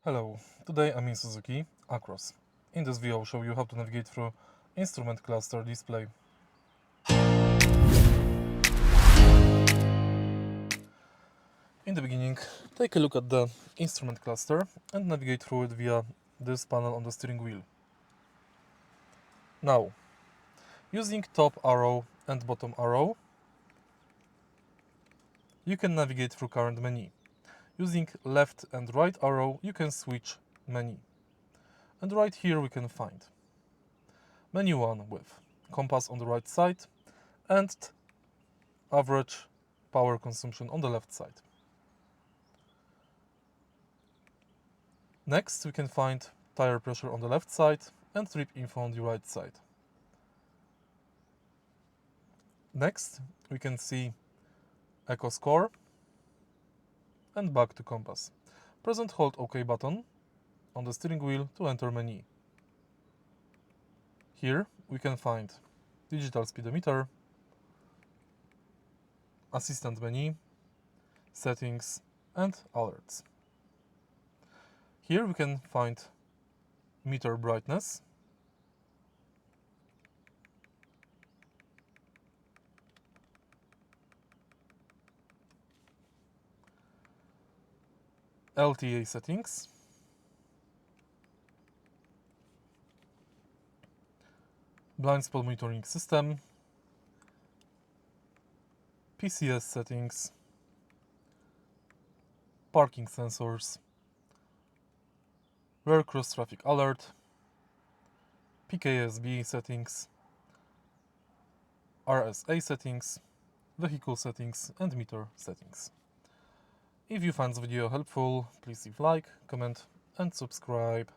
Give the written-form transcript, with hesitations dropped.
Hello, today I'm in Suzuki Across. In this video I'll show you how to navigate through instrument cluster display. In the beginning, take a look at the instrument cluster and navigate through it via this panel on the steering wheel. Now, using top arrow and bottom arrow, you can navigate through current menu. Using left and right arrow, you can switch menu. And right here we can find menu 1 with compass on the right side and average power consumption on the left side. Next, we can find tire pressure on the left side and trip info on the right side. Next, we can see Eco score and back to compass. Press and hold OK button on the steering wheel to enter menu. Here we can find digital speedometer, assistant menu, settings and alerts. Here we can find meter brightness, LTA settings, blind spot monitoring system, PCS settings, parking sensors, rear cross traffic alert, PKSB settings, RSA settings, vehicle settings and meter settings. If you find this video helpful, please leave like, comment and subscribe.